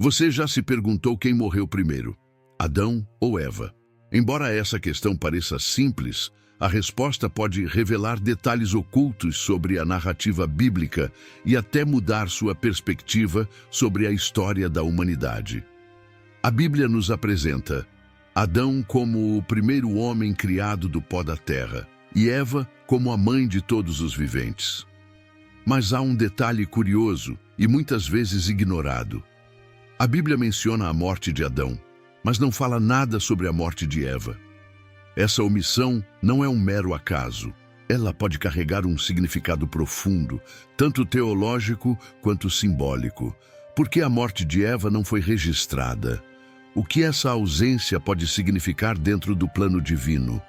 Você já se perguntou quem morreu primeiro, Adão ou Eva? Embora essa questão pareça simples, a resposta pode revelar detalhes ocultos sobre a narrativa bíblica e até mudar sua perspectiva sobre a história da humanidade. A Bíblia nos apresenta Adão como o primeiro homem criado do pó da terra e Eva como a mãe de todos os viventes. Mas há um detalhe curioso e muitas vezes ignorado. A Bíblia menciona a morte de Adão, mas não fala nada sobre a morte de Eva. Essa omissão não é um mero acaso. Ela pode carregar um significado profundo, tanto teológico quanto simbólico. Por que a morte de Eva não foi registrada? O que essa ausência pode significar dentro do plano divino?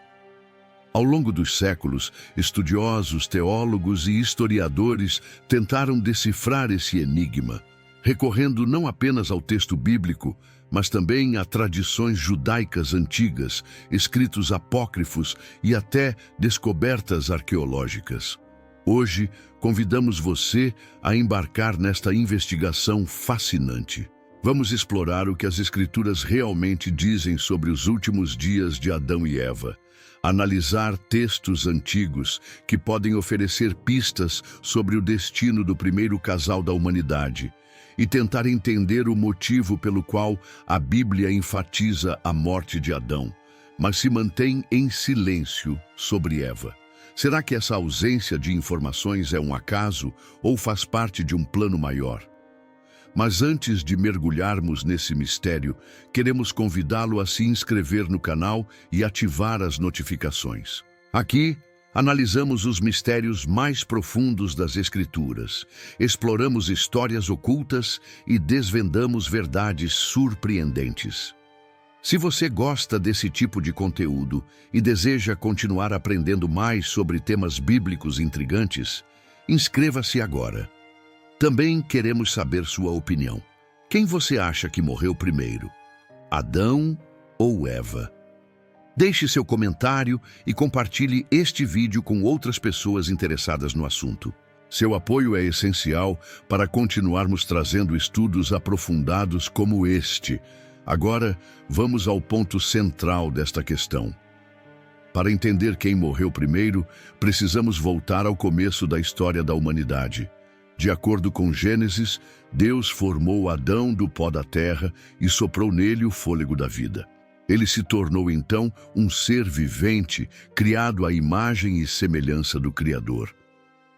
Ao longo dos séculos, estudiosos, teólogos e historiadores tentaram decifrar esse enigma, recorrendo não apenas ao texto bíblico, mas também a tradições judaicas antigas, escritos apócrifos e até descobertas arqueológicas. Hoje, convidamos você a embarcar nesta investigação fascinante. Vamos explorar o que as Escrituras realmente dizem sobre os últimos dias de Adão e Eva, analisar textos antigos que podem oferecer pistas sobre o destino do primeiro casal da humanidade e tentar entender o motivo pelo qual a Bíblia enfatiza a morte de Adão, mas se mantém em silêncio sobre Eva. Será que essa ausência de informações é um acaso ou faz parte de um plano maior? Mas antes de mergulharmos nesse mistério, queremos convidá-lo a se inscrever no canal e ativar as notificações. Aqui, analisamos os mistérios mais profundos das Escrituras, exploramos histórias ocultas e desvendamos verdades surpreendentes. Se você gosta desse tipo de conteúdo e deseja continuar aprendendo mais sobre temas bíblicos intrigantes, inscreva-se agora. Também queremos saber sua opinião. Quem você acha que morreu primeiro, Adão ou Eva? Deixe seu comentário e compartilhe este vídeo com outras pessoas interessadas no assunto. Seu apoio é essencial para continuarmos trazendo estudos aprofundados como este. Agora, vamos ao ponto central desta questão. Para entender quem morreu primeiro, precisamos voltar ao começo da história da humanidade. De acordo com Gênesis, Deus formou Adão do pó da terra e soprou nele o fôlego da vida. Ele se tornou então um ser vivente, criado à imagem e semelhança do Criador.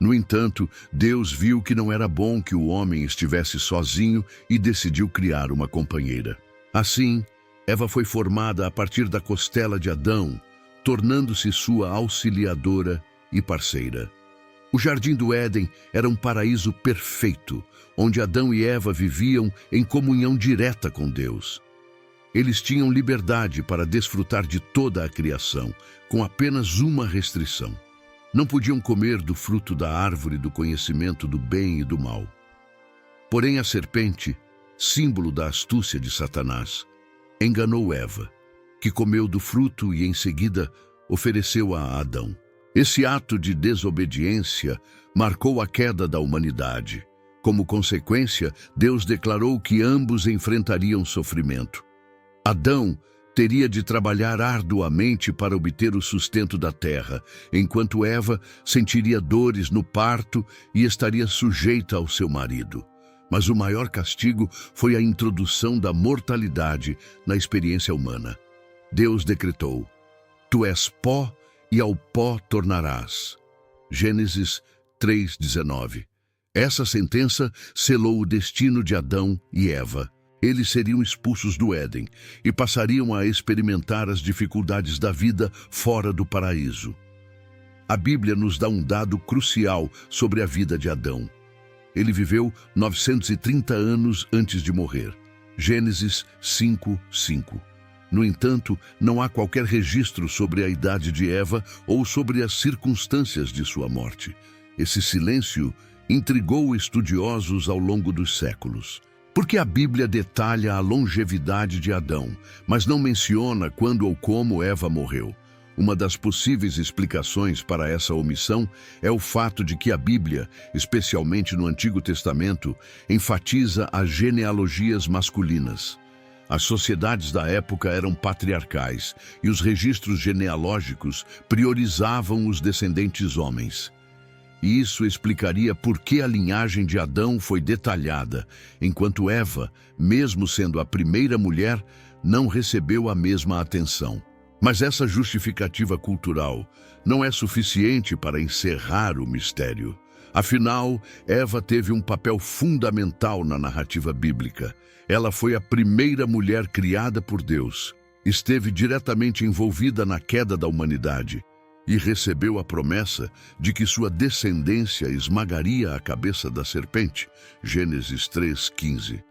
No entanto, Deus viu que não era bom que o homem estivesse sozinho e decidiu criar uma companheira. Assim, Eva foi formada a partir da costela de Adão, tornando-se sua auxiliadora e parceira. O Jardim do Éden era um paraíso perfeito, onde Adão e Eva viviam em comunhão direta com Deus. Eles tinham liberdade para desfrutar de toda a criação, com apenas uma restrição. Não podiam comer do fruto da árvore do conhecimento do bem e do mal. Porém, a serpente, símbolo da astúcia de Satanás, enganou Eva, que comeu do fruto e em seguida ofereceu a Adão. Esse ato de desobediência marcou a queda da humanidade. Como consequência, Deus declarou que ambos enfrentariam sofrimento. Adão teria de trabalhar arduamente para obter o sustento da terra, enquanto Eva sentiria dores no parto e estaria sujeita ao seu marido. Mas o maior castigo foi a introdução da mortalidade na experiência humana. Deus decretou: "Tu és pó e ao pó tornarás." Gênesis 3:19. Essa sentença selou o destino de Adão e Eva. Eles seriam expulsos do Éden e passariam a experimentar as dificuldades da vida fora do paraíso. A Bíblia nos dá um dado crucial sobre a vida de Adão. Ele viveu 930 anos antes de morrer. Gênesis 5:5. No entanto, não há qualquer registro sobre a idade de Eva ou sobre as circunstâncias de sua morte. Esse silêncio intrigou estudiosos ao longo dos séculos. Porque a Bíblia detalha a longevidade de Adão, mas não menciona quando ou como Eva morreu. Uma das possíveis explicações para essa omissão é o fato de que a Bíblia, especialmente no Antigo Testamento, enfatiza as genealogias masculinas. As sociedades da época eram patriarcais e os registros genealógicos priorizavam os descendentes homens. E isso explicaria por que a linhagem de Adão foi detalhada, enquanto Eva, mesmo sendo a primeira mulher, não recebeu a mesma atenção. Mas essa justificativa cultural não é suficiente para encerrar o mistério. Afinal, Eva teve um papel fundamental na narrativa bíblica. Ela foi a primeira mulher criada por Deus, esteve diretamente envolvida na queda da humanidade e recebeu a promessa de que sua descendência esmagaria a cabeça da serpente. Gênesis 3:15.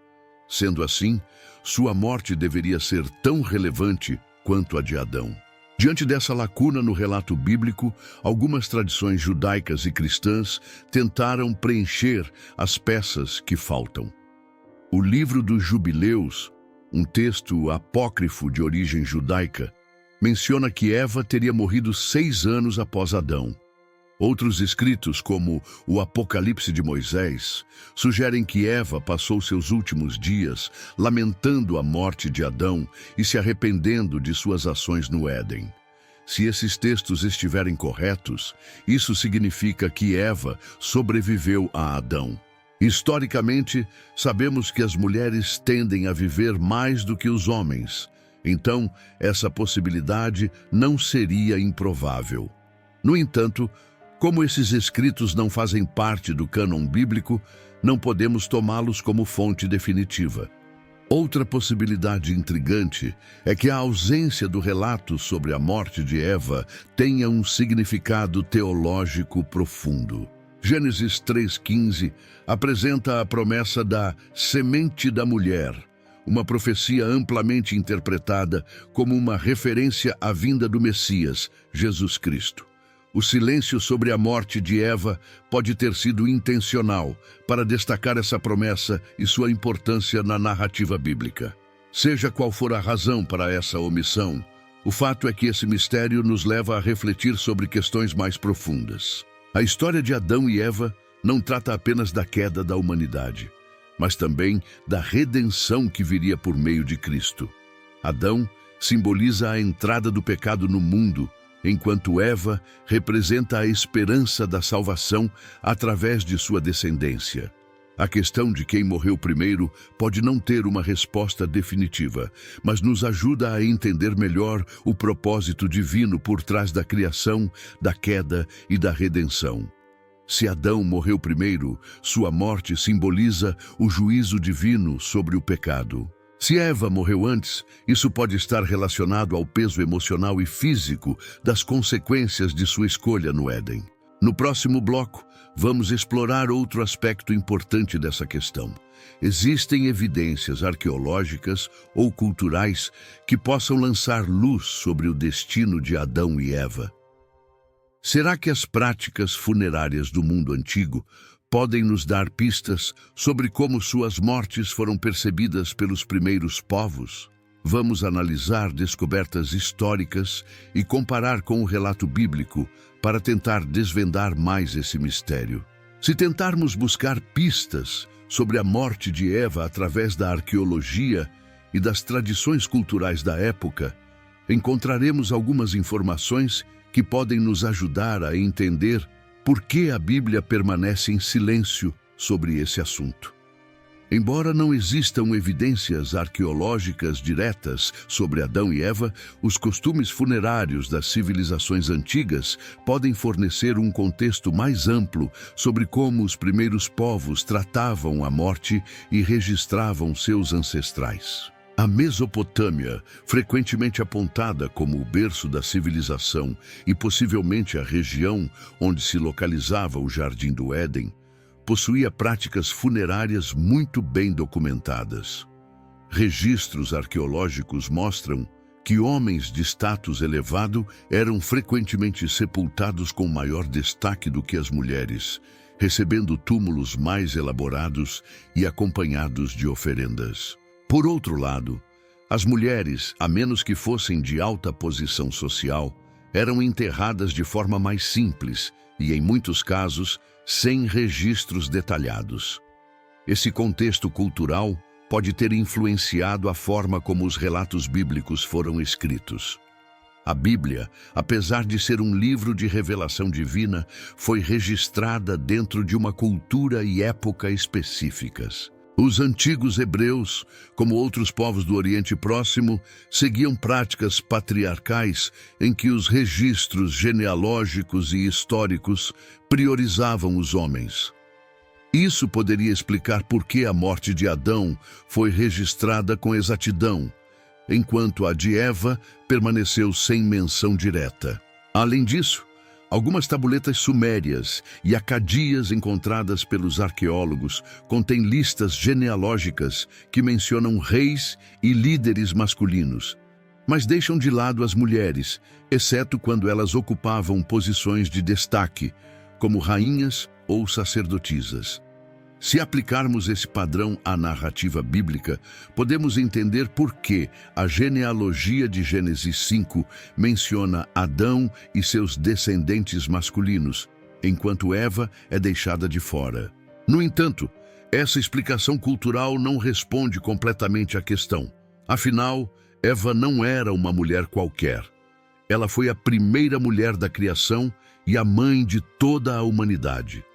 Sendo assim, sua morte deveria ser tão relevante quanto a de Adão. Diante dessa lacuna no relato bíblico, algumas tradições judaicas e cristãs tentaram preencher as peças que faltam. O livro dos Jubileus, um texto apócrifo de origem judaica, menciona que Eva teria morrido 6 anos após Adão. Outros escritos, como o Apocalipse de Moisés, sugerem que Eva passou seus últimos dias lamentando a morte de Adão e se arrependendo de suas ações no Éden. Se esses textos estiverem corretos, isso significa que Eva sobreviveu a Adão. Historicamente, sabemos que as mulheres tendem a viver mais do que os homens, então essa possibilidade não seria improvável. No entanto, como esses escritos não fazem parte do cânon bíblico, não podemos tomá-los como fonte definitiva. Outra possibilidade intrigante é que a ausência do relato sobre a morte de Eva tenha um significado teológico profundo. Gênesis 3:15 apresenta a promessa da semente da mulher, uma profecia amplamente interpretada como uma referência à vinda do Messias, Jesus Cristo. O silêncio sobre a morte de Eva pode ter sido intencional para destacar essa promessa e sua importância na narrativa bíblica. Seja qual for a razão para essa omissão, o fato é que esse mistério nos leva a refletir sobre questões mais profundas. A história de Adão e Eva não trata apenas da queda da humanidade, mas também da redenção que viria por meio de Cristo. Adão simboliza a entrada do pecado no mundo, enquanto Eva representa a esperança da salvação através de sua descendência. A questão de quem morreu primeiro pode não ter uma resposta definitiva, mas nos ajuda a entender melhor o propósito divino por trás da criação, da queda e da redenção. Se Adão morreu primeiro, sua morte simboliza o juízo divino sobre o pecado. Se Eva morreu antes, isso pode estar relacionado ao peso emocional e físico das consequências de sua escolha no Éden. No próximo bloco, vamos explorar outro aspecto importante dessa questão. Existem evidências arqueológicas ou culturais que possam lançar luz sobre o destino de Adão e Eva. Será que as práticas funerárias do mundo antigo podem nos dar pistas sobre como suas mortes foram percebidas pelos primeiros povos? Vamos analisar descobertas históricas e comparar com o relato bíblico para tentar desvendar mais esse mistério. Se tentarmos buscar pistas sobre a morte de Eva através da arqueologia e das tradições culturais da época, encontraremos algumas informações que podem nos ajudar a entender por que a Bíblia permanece em silêncio sobre esse assunto. Embora não existam evidências arqueológicas diretas sobre Adão e Eva, os costumes funerários das civilizações antigas podem fornecer um contexto mais amplo sobre como os primeiros povos tratavam a morte e registravam seus ancestrais. A Mesopotâmia, frequentemente apontada como o berço da civilização e possivelmente a região onde se localizava o Jardim do Éden, possuía práticas funerárias muito bem documentadas. Registros arqueológicos mostram que homens de status elevado eram frequentemente sepultados com maior destaque do que as mulheres, recebendo túmulos mais elaborados e acompanhados de oferendas. Por outro lado, as mulheres, a menos que fossem de alta posição social, eram enterradas de forma mais simples e, em muitos casos, sem registros detalhados. Esse contexto cultural pode ter influenciado a forma como os relatos bíblicos foram escritos. A Bíblia, apesar de ser um livro de revelação divina, foi registrada dentro de uma cultura e época específicas. Os antigos hebreus, como outros povos do Oriente Próximo, seguiam práticas patriarcais em que os registros genealógicos e históricos priorizavam os homens. Isso poderia explicar por que a morte de Adão foi registrada com exatidão, enquanto a de Eva permaneceu sem menção direta. Além disso, algumas tabuletas sumérias e acadias encontradas pelos arqueólogos contêm listas genealógicas que mencionam reis e líderes masculinos, mas deixam de lado as mulheres, exceto quando elas ocupavam posições de destaque, como rainhas ou sacerdotisas. Se aplicarmos esse padrão à narrativa bíblica, podemos entender por que a genealogia de Gênesis 5 menciona Adão e seus descendentes masculinos, enquanto Eva é deixada de fora. No entanto, essa explicação cultural não responde completamente à questão. Afinal, Eva não era uma mulher qualquer. Ela foi a primeira mulher da criação e a mãe de toda a humanidade.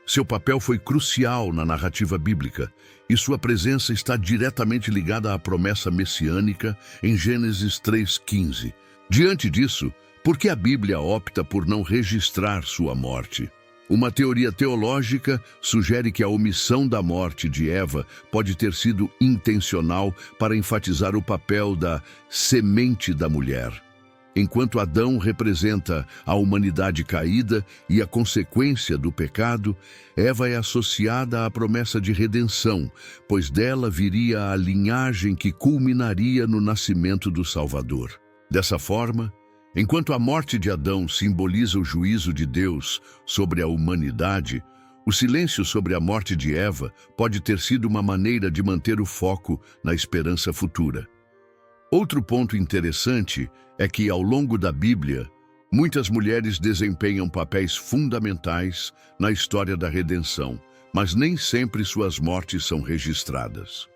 Seu papel foi crucial na narrativa bíblica e sua presença está diretamente ligada à promessa messiânica em Gênesis 3:15. Diante disso, por que a Bíblia opta por não registrar sua morte? Uma teoria teológica sugere que a omissão da morte de Eva pode ter sido intencional para enfatizar o papel da semente da mulher. Enquanto Adão representa a humanidade caída e a consequência do pecado, Eva é associada à promessa de redenção, pois dela viria a linhagem que culminaria no nascimento do Salvador. Dessa forma, enquanto a morte de Adão simboliza o juízo de Deus sobre a humanidade, o silêncio sobre a morte de Eva pode ter sido uma maneira de manter o foco na esperança futura. Outro ponto interessante é que, ao longo da Bíblia, muitas mulheres desempenham papéis fundamentais na história da redenção, mas nem sempre suas mortes são registradas.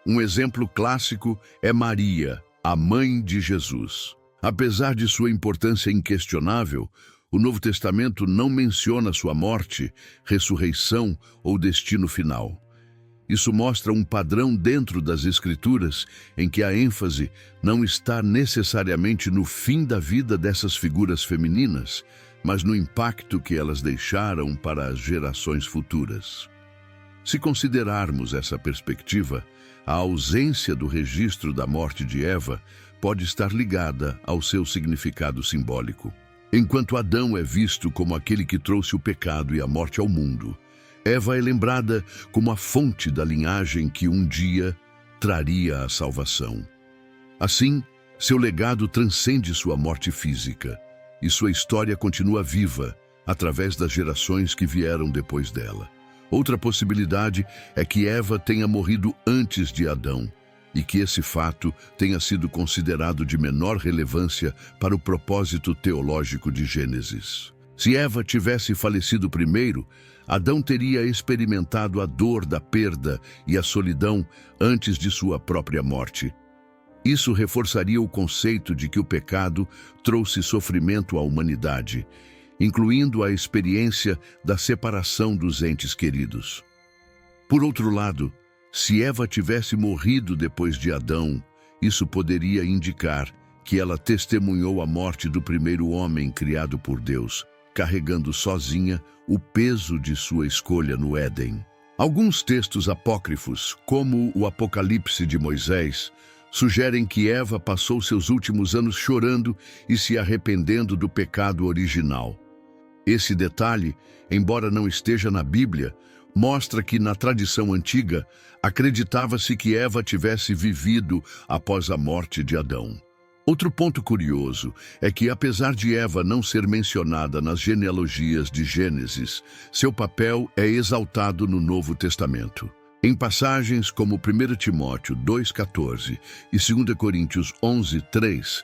Um exemplo clássico é Maria, a mãe de Jesus. Apesar de sua importância inquestionável, o Novo Testamento não menciona sua morte, ressurreição ou destino final. Isso mostra um padrão dentro das Escrituras em que a ênfase não está necessariamente no fim da vida dessas figuras femininas, mas no impacto que elas deixaram para as gerações futuras. Se considerarmos essa perspectiva, a ausência do registro da morte de Eva pode estar ligada ao seu significado simbólico. Enquanto Adão é visto como aquele que trouxe o pecado e a morte ao mundo, Eva é lembrada como a fonte da linhagem que um dia traria a salvação. Assim, seu legado transcende sua morte física e sua história continua viva através das gerações que vieram depois dela. Outra possibilidade é que Eva tenha morrido antes de Adão e que esse fato tenha sido considerado de menor relevância para o propósito teológico de Gênesis. Se Eva tivesse falecido primeiro, Adão teria experimentado a dor da perda e a solidão antes de sua própria morte. Isso reforçaria o conceito de que o pecado trouxe sofrimento à humanidade, incluindo a experiência da separação dos entes queridos. Por outro lado, se Eva tivesse morrido depois de Adão, isso poderia indicar que ela testemunhou a morte do primeiro homem criado por Deus, carregando sozinha o peso de sua escolha no Éden. Alguns textos apócrifos, como o Apocalipse de Moisés, sugerem que Eva passou seus últimos anos chorando e se arrependendo do pecado original. Esse detalhe, embora não esteja na Bíblia, mostra que na tradição antiga acreditava-se que Eva tivesse vivido após a morte de Adão. Outro ponto curioso é que, apesar de Eva não ser mencionada nas genealogias de Gênesis, seu papel é exaltado no Novo Testamento. Em passagens como 1 Timóteo 2,14 e 2 Coríntios 11,3,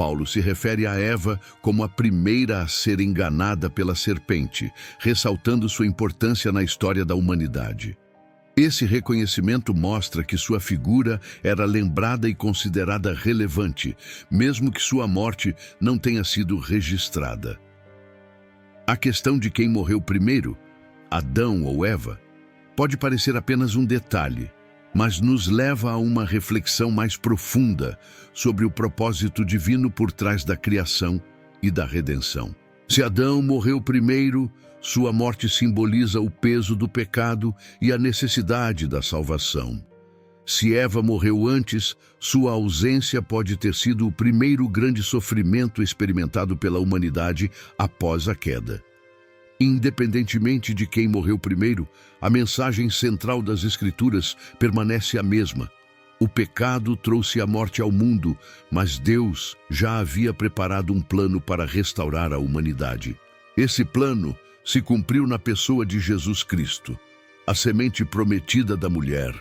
Paulo se refere a Eva como a primeira a ser enganada pela serpente, ressaltando sua importância na história da humanidade. Esse reconhecimento mostra que sua figura era lembrada e considerada relevante, mesmo que sua morte não tenha sido registrada. A questão de quem morreu primeiro, Adão ou Eva, pode parecer apenas um detalhe, mas nos leva a uma reflexão mais profunda sobre o propósito divino por trás da criação e da redenção. Se Adão morreu primeiro, sua morte simboliza o peso do pecado e a necessidade da salvação. Se Eva morreu antes, sua ausência pode ter sido o primeiro grande sofrimento experimentado pela humanidade após a queda. Independentemente de quem morreu primeiro, a mensagem central das Escrituras permanece a mesma. O pecado trouxe a morte ao mundo, mas Deus já havia preparado um plano para restaurar a humanidade. Esse plano se cumpriu na pessoa de Jesus Cristo, a semente prometida da mulher,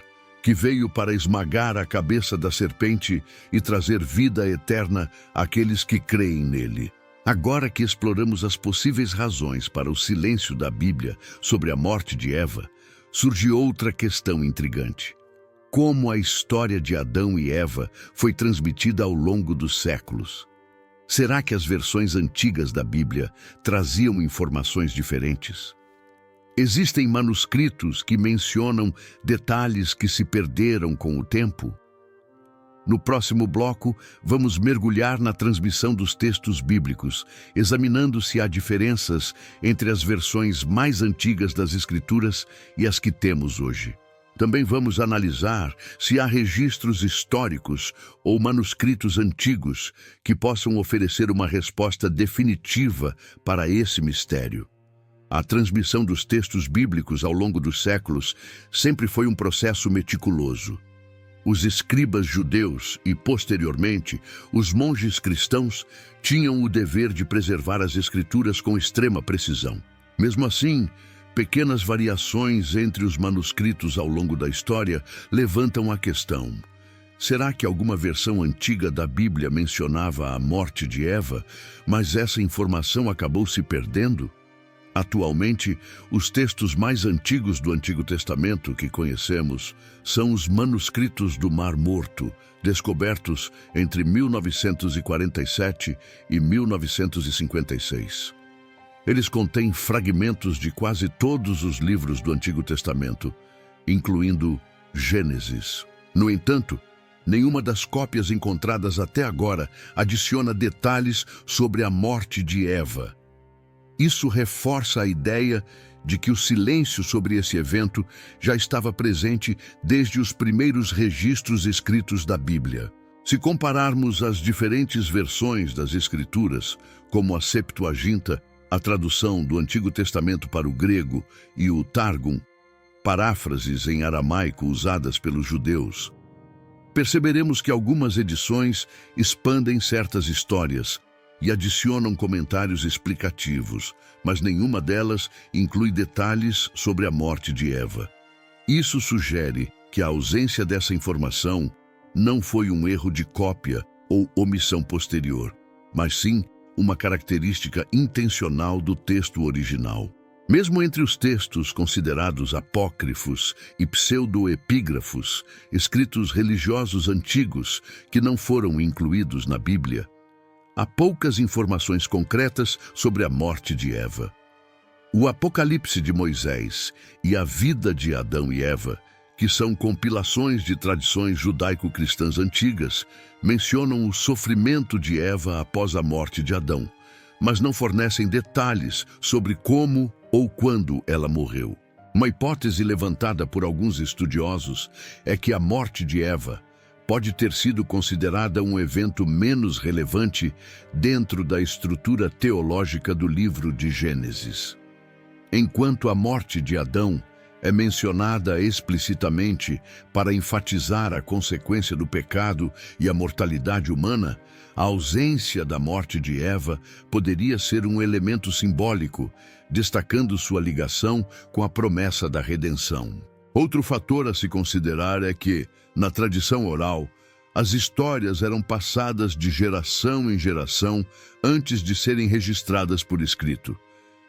que veio para esmagar a cabeça da serpente e trazer vida eterna àqueles que creem nele. Agora que exploramos as possíveis razões para o silêncio da Bíblia sobre a morte de Eva, surge outra questão intrigante. Como a história de Adão e Eva foi transmitida ao longo dos séculos? Será que as versões antigas da Bíblia traziam informações diferentes? Existem manuscritos que mencionam detalhes que se perderam com o tempo? No próximo bloco, vamos mergulhar na transmissão dos textos bíblicos, examinando se há diferenças entre as versões mais antigas das Escrituras e as que temos hoje. Também vamos analisar se há registros históricos ou manuscritos antigos que possam oferecer uma resposta definitiva para esse mistério. A transmissão dos textos bíblicos ao longo dos séculos sempre foi um processo meticuloso. Os escribas judeus e, posteriormente, os monges cristãos tinham o dever de preservar as Escrituras com extrema precisão. Mesmo assim, pequenas variações entre os manuscritos ao longo da história levantam a questão: será que alguma versão antiga da Bíblia mencionava a morte de Eva, mas essa informação acabou se perdendo? Atualmente, os textos mais antigos do Antigo Testamento que conhecemos são os manuscritos do Mar Morto, descobertos entre 1947 e 1956. Eles contêm fragmentos de quase todos os livros do Antigo Testamento, incluindo Gênesis. No entanto, nenhuma das cópias encontradas até agora adiciona detalhes sobre a morte de Eva. Isso reforça a ideia de que o silêncio sobre esse evento já estava presente desde os primeiros registros escritos da Bíblia. Se compararmos as diferentes versões das Escrituras, como a Septuaginta, a tradução do Antigo Testamento para o grego, e o Targum, paráfrases em aramaico usadas pelos judeus, perceberemos que algumas edições expandem certas histórias e adicionam comentários explicativos, mas nenhuma delas inclui detalhes sobre a morte de Eva. Isso sugere que a ausência dessa informação não foi um erro de cópia ou omissão posterior, mas sim uma característica intencional do texto original. Mesmo entre os textos considerados apócrifos e pseudoepígrafos, escritos religiosos antigos que não foram incluídos na Bíblia, há poucas informações concretas sobre a morte de Eva. O Apocalipse de Moisés e a vida de Adão e Eva, que são compilações de tradições judaico-cristãs antigas, mencionam o sofrimento de Eva após a morte de Adão, mas não fornecem detalhes sobre como ou quando ela morreu. Uma hipótese levantada por alguns estudiosos é que a morte de Eva pode ter sido considerada um evento menos relevante dentro da estrutura teológica do livro de Gênesis. Enquanto a morte de Adão é mencionada explicitamente para enfatizar a consequência do pecado e a mortalidade humana, a ausência da morte de Eva poderia ser um elemento simbólico, destacando sua ligação com a promessa da redenção. Outro fator a se considerar é que, na tradição oral, As histórias eram passadas de geração em geração antes de serem registradas por escrito.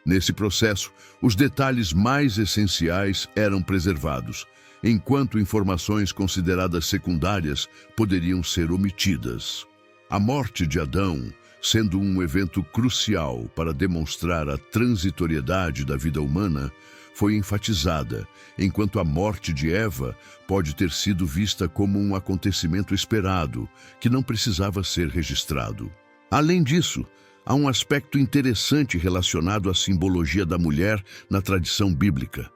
Nesse processo, os detalhes mais essenciais eram preservados, enquanto informações consideradas secundárias poderiam ser omitidas. A morte de Adão, sendo um evento crucial para demonstrar a transitoriedade da vida humana, foi enfatizada, enquanto a morte de Eva pode ter sido vista como um acontecimento esperado, que não precisava ser registrado. Além disso, há um aspecto interessante relacionado à simbologia da mulher na tradição bíblica.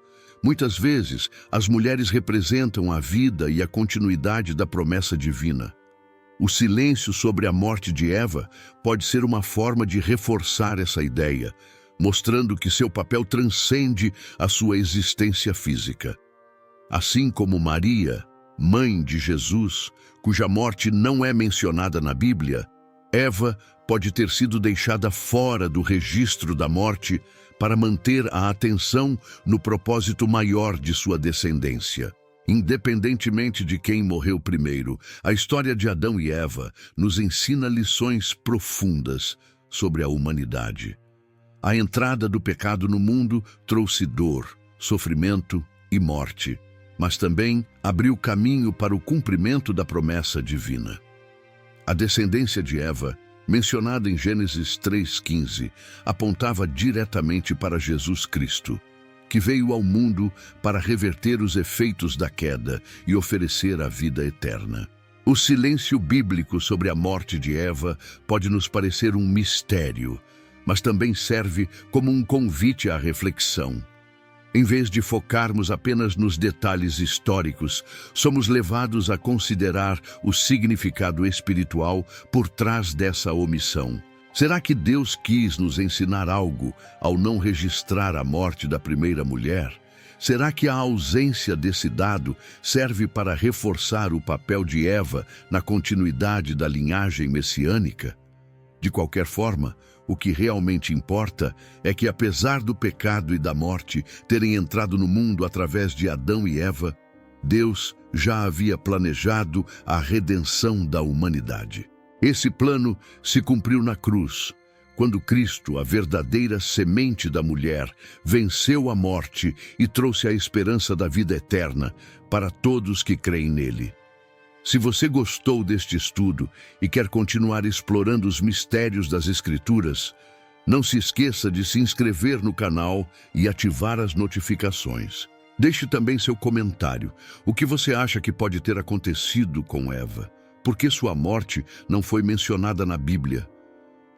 Muitas vezes, as mulheres representam a vida e a continuidade da promessa divina. O silêncio sobre a morte de Eva pode ser uma forma de reforçar essa ideia, mostrando que seu papel transcende a sua existência física. Assim como Maria, mãe de Jesus, cuja morte não é mencionada na Bíblia, Eva pode ter sido deixada fora do registro da morte para manter a atenção no propósito maior de sua descendência. Independentemente de quem morreu primeiro, a história de Adão e Eva nos ensina lições profundas sobre a humanidade. A entrada do pecado no mundo trouxe dor, sofrimento e morte, mas também abriu caminho para o cumprimento da promessa divina. A descendência de Eva, mencionada em Gênesis 3:15, apontava diretamente para Jesus Cristo, que veio ao mundo para reverter os efeitos da queda e oferecer a vida eterna. O silêncio bíblico sobre a morte de Eva pode nos parecer um mistério, mas também serve como um convite à reflexão. Em vez de focarmos apenas nos detalhes históricos, somos levados a considerar o significado espiritual por trás dessa omissão. Será que Deus quis nos ensinar algo ao não registrar a morte da primeira mulher? Será que a ausência desse dado serve para reforçar o papel de Eva na continuidade da linhagem messiânica? De qualquer forma, o que realmente importa é que, apesar do pecado e da morte terem entrado no mundo através de Adão e Eva, Deus já havia planejado a redenção da humanidade. Esse plano se cumpriu na cruz, quando Cristo, a verdadeira semente da mulher, venceu a morte e trouxe a esperança da vida eterna para todos que creem nele. Se você gostou deste estudo e quer continuar explorando os mistérios das Escrituras, não se esqueça de se inscrever no canal e ativar as notificações. Deixe também seu comentário. O que você acha que pode ter acontecido com Eva? Por que sua morte não foi mencionada na Bíblia?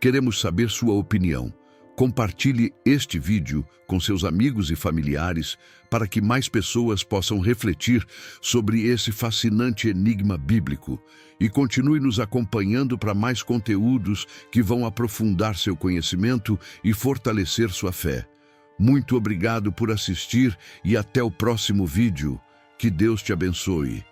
Queremos saber sua opinião. Compartilhe este vídeo com seus amigos e familiares para que mais pessoas possam refletir sobre esse fascinante enigma bíblico e continue nos acompanhando para mais conteúdos que vão aprofundar seu conhecimento e fortalecer sua fé. Muito obrigado por assistir e até o próximo vídeo. Que Deus te abençoe.